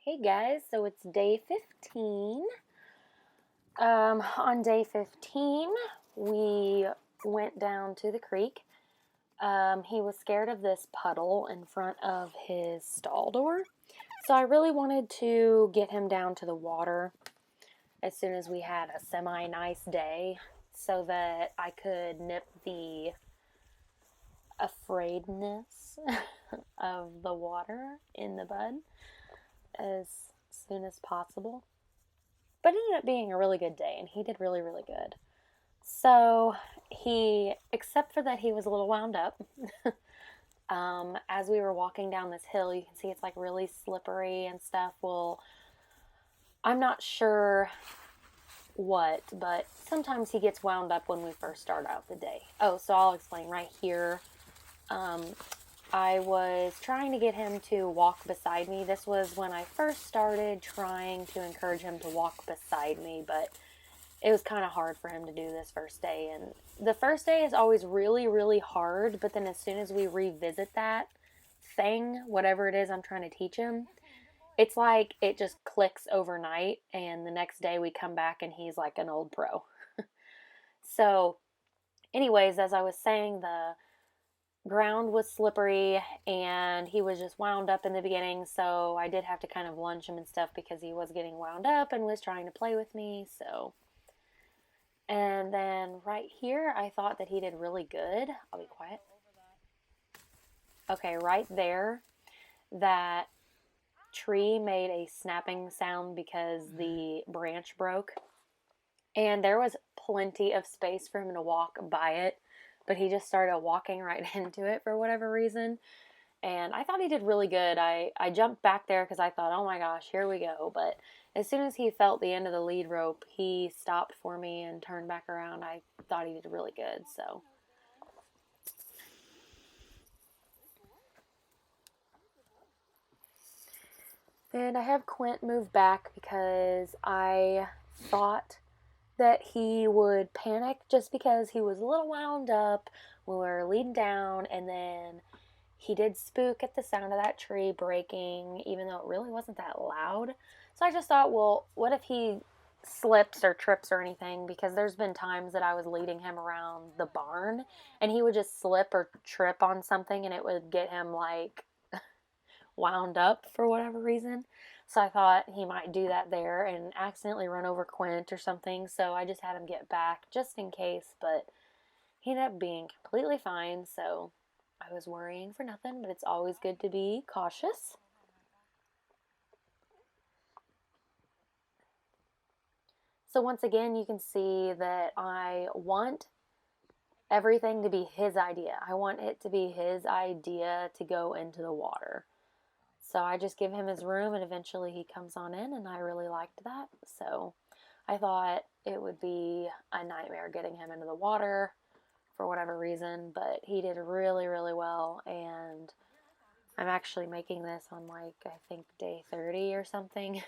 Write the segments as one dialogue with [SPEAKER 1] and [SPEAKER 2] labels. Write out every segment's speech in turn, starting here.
[SPEAKER 1] Hey guys, so it's day 15. On day 15, we went down to the creek. He was scared of this puddle in front of his stall door. So I really wanted to get him down to the water as soon as we had a semi-nice day so that I could nip the afraidness of the water in the bud as soon as possible. But it ended up being a really good day, and he did really, really good. So except for that, he was a little wound up. As we were walking down this hill, you can see it's like really slippery and stuff. Well, I'm not sure what, but sometimes he gets wound up when we first start out the day. Oh, so I'll explain right here. I was trying to get him to walk beside me. This was when I first started trying to encourage him to walk beside me, but it was kind of hard for him to do this first day. And the first day is always really, really hard, but then as soon as we revisit that thing, whatever it is I'm trying to teach him, it's like it just clicks overnight, and the next day we come back and he's like an old pro. So, anyways, as I was saying, the ground was slippery and he was just wound up in the beginning, so I did have to kind of lunge him and stuff because he was getting wound up and was trying to play with me. So, and then right here I thought that he did really good. I'll be quiet. Okay, right there, that tree made a snapping sound because the branch broke, and there was plenty of space for him to walk by it, but he just started walking right into it for whatever reason. And I thought he did really good. I jumped back there because I thought, oh my gosh, here we go. But as soon as he felt the end of the lead rope, he stopped for me and turned back around. I thought he did really good. So, and I have Quint move back because I thought that he would panic just because he was a little wound up when we were leading down, and then he did spook at the sound of that tree breaking, even though it really wasn't that loud. So I just thought, well, what if he slips or trips or anything? Because there's been times that I was leading him around the barn and he would just slip or trip on something and it would get him like wound up for whatever reason. So I thought he might do that there and accidentally run over Quint or something. So I just had him get back just in case, but he ended up being completely fine. So I was worrying for nothing, but it's always good to be cautious. So once again, you can see that I want everything to be his idea. I want it to be his idea to go into the water. So I just give him his room and eventually he comes on in, and I really liked that. So I thought it would be a nightmare getting him into the water for whatever reason, but he did really, really well. And I'm actually making this on like, I think day 30 or something.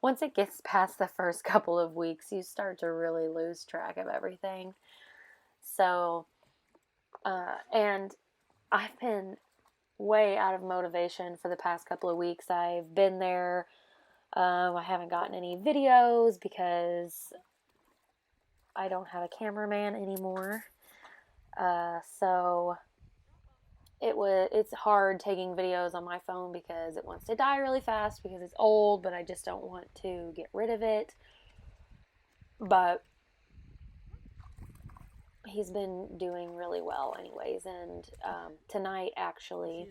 [SPEAKER 1] Once it gets past the first couple of weeks, you start to really lose track of everything. So, and I've been way out of motivation for the past couple of weeks. I've been there. I haven't gotten any videos because I don't have a cameraman anymore. So it's hard taking videos on my phone because it wants to die really fast because it's old, but I just don't want to get rid of it. But he's been doing really well anyways, and tonight actually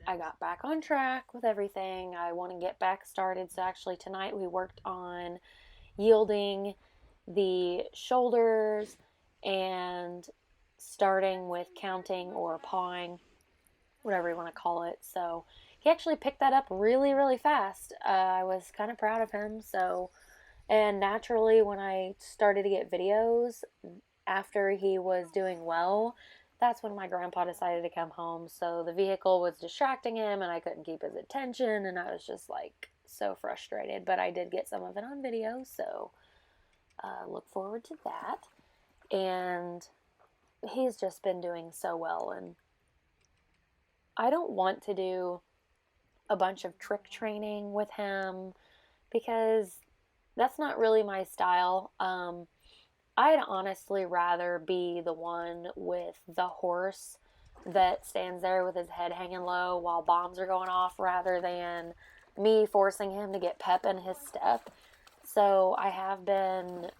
[SPEAKER 1] I got back on track with everything. I want to get back started, so actually tonight we worked on yielding the shoulders and starting with counting or pawing, whatever you want to call it. So he actually picked that up really, really fast. I was kind of proud of him. So, and naturally when I started to get videos after he was doing well, that's when my grandpa decided to come home. So the vehicle was distracting him and I couldn't keep his attention, and I was just like so frustrated. But I did get some of it on video, so look forward to that. And he's just been doing so well, and I don't want to do a bunch of trick training with him because that's not really my style. I'd honestly rather be the one with the horse that stands there with his head hanging low while bombs are going off rather than me forcing him to get pep in his step. So I have been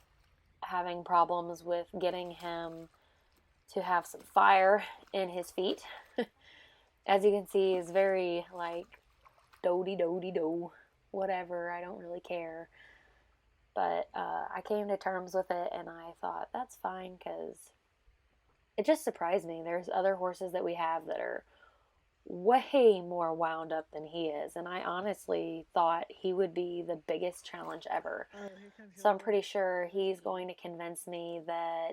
[SPEAKER 1] having problems with getting him to have some fire in his feet. As you can see, he's very like do-de do-de do, whatever, I don't really care. But I came to terms with it and I thought that's fine because it just surprised me. There's other horses that we have that are way more wound up than he is. And I honestly thought he would be the biggest challenge ever. So I'm pretty sure he's going to convince me that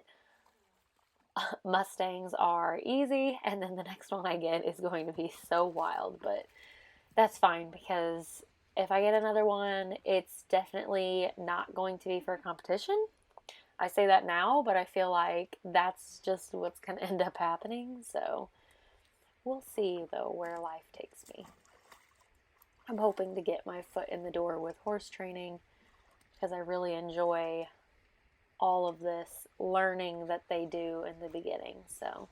[SPEAKER 1] Mustangs are easy and then the next one I get is going to be so wild. But that's fine because if I get another one, it's definitely not going to be for competition. I say that now, but I feel like that's just what's going to end up happening. So we'll see, though, where life takes me. I'm hoping to get my foot in the door with horse training because I really enjoy all of this learning that they do in the beginning. So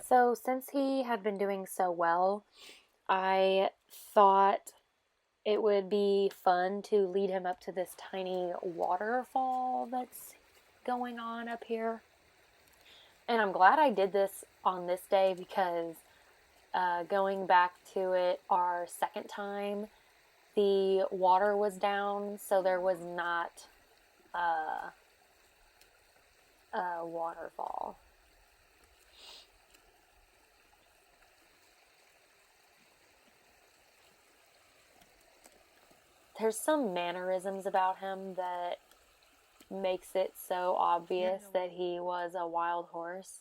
[SPEAKER 1] So since he had been doing so well, I thought it would be fun to lead him up to this tiny waterfall that's going on up here. And I'm glad I did this on this day because going back to it our second time, the water was down, so there was not a waterfall. There's some mannerisms about him that makes it so obvious that he was a wild horse.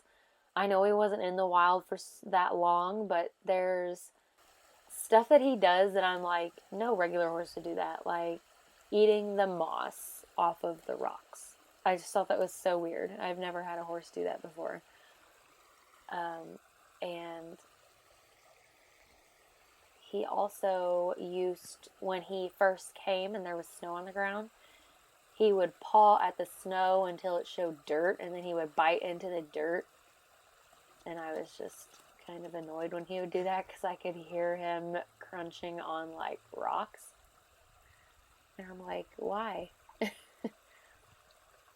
[SPEAKER 1] I know he wasn't in the wild for that long, but there's stuff that he does that I'm like, no regular horse would do that. Like eating the moss off of the rocks. I just thought that was so weird. I've never had a horse do that before. And he also used, when he first came and there was snow on the ground, he would paw at the snow until it showed dirt, and then he would bite into the dirt. And I was just kind of annoyed when he would do that because I could hear him crunching on like rocks. And I'm like, why?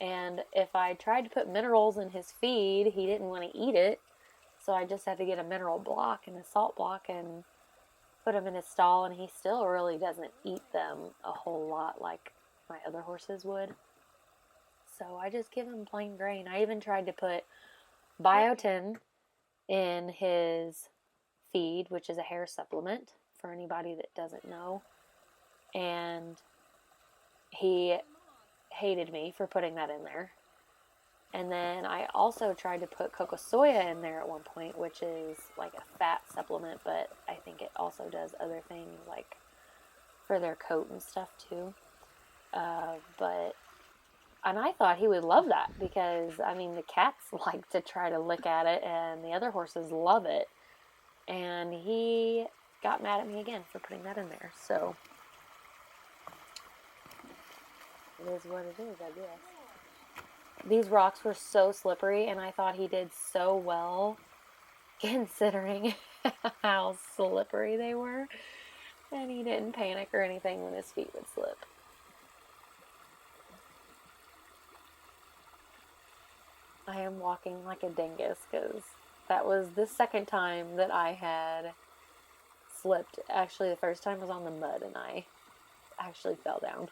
[SPEAKER 1] And if I tried to put minerals in his feed, he didn't want to eat it. So I just had to get a mineral block and a salt block and put him in his stall, and he still really doesn't eat them a whole lot like my other horses would. So I just give him plain grain. I even tried to put biotin in his feed, which is a hair supplement for anybody that doesn't know. And he hated me for putting that in there. And then I also tried to put coco soya in there at one point, which is like a fat supplement, but I think it also does other things like for their coat and stuff too. And I thought he would love that because, I mean, the cats like to try to lick at it and the other horses love it. And he got mad at me again for putting that in there. So it is what it is, I guess. These rocks were so slippery, and I thought he did so well considering how slippery they were. And he didn't panic or anything when his feet would slip. I am walking like a dingus because that was the second time that I had slipped. Actually, the first time was on the mud, and I actually fell down.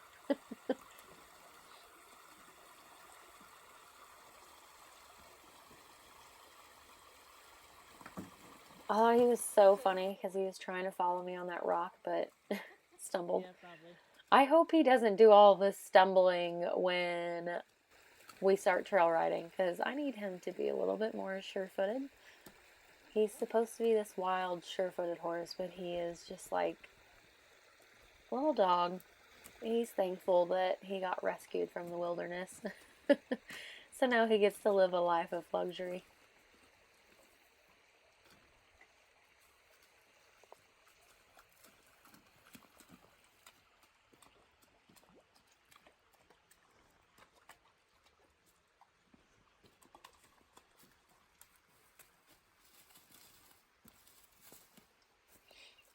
[SPEAKER 1] Oh, he was so funny because he was trying to follow me on that rock, but stumbled.
[SPEAKER 2] Yeah, probably.
[SPEAKER 1] I hope he doesn't do all this stumbling when we start trail riding, because I need him to be a little bit more sure-footed. He's supposed to be this wild, sure-footed horse, but he is just like a little dog. He's thankful that he got rescued from the wilderness. So now he gets to live a life of luxury.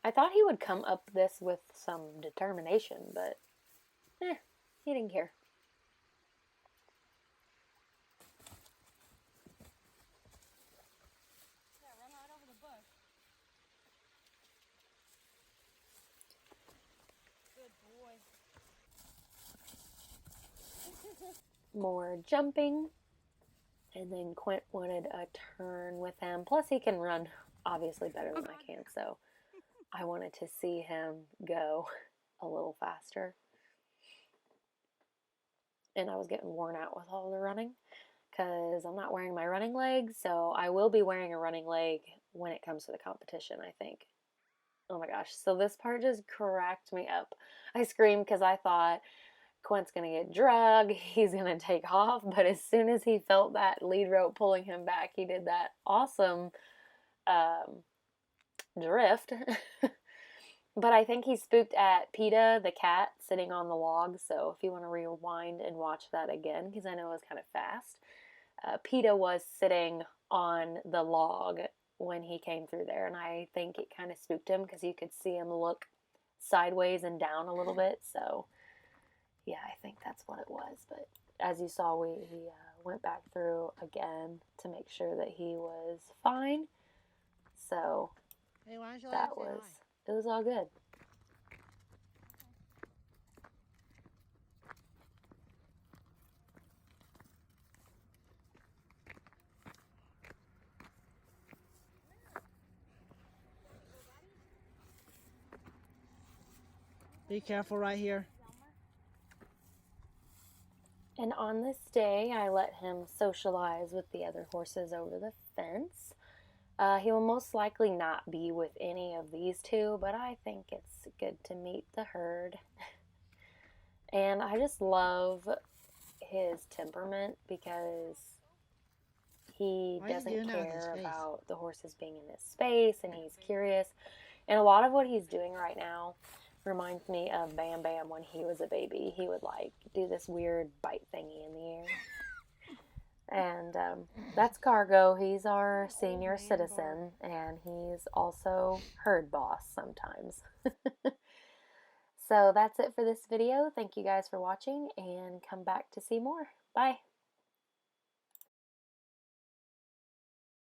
[SPEAKER 1] I thought he would come up this with some determination, but he didn't care.
[SPEAKER 2] Yeah, run right over the bush. Good boy.
[SPEAKER 1] More jumping. And then Quint wanted a turn with him. Plus, he can run obviously better than I can, so I wanted to see him go a little faster. And I was getting worn out with all the running because I'm not wearing my running legs, so I will be wearing a running leg when it comes to the competition, I think. Oh my gosh, so this part just cracked me up. I screamed because I thought Quint's going to get drugged, he's going to take off, but as soon as he felt that lead rope pulling him back, he did that awesome drift. But I think he spooked at PETA, the cat, sitting on the log, so if you want to rewind and watch that again, because I know it was kind of fast, PETA was sitting on the log when he came through there, and I think it kind of spooked him because you could see him look sideways and down a little bit, so yeah, I think that's what it was. But as you saw, he went back through again to make sure that he was fine, so
[SPEAKER 2] Hey, why don't you
[SPEAKER 1] that was, it was all good.
[SPEAKER 2] Be careful right here.
[SPEAKER 1] And on this day, I let him socialize with the other horses over the fence. He will most likely not be with any of these two, but I think it's good to meet the herd. And I just love his temperament because he doesn't care about the horses being in his space, and he's curious. And a lot of what he's doing right now reminds me of Bam Bam when he was a baby. He would like do this weird bite thingy in the air. And that's Cargo. He's our senior citizen, and he's also herd boss sometimes. So that's it for this video. Thank you guys for watching, and come back to see more. Bye.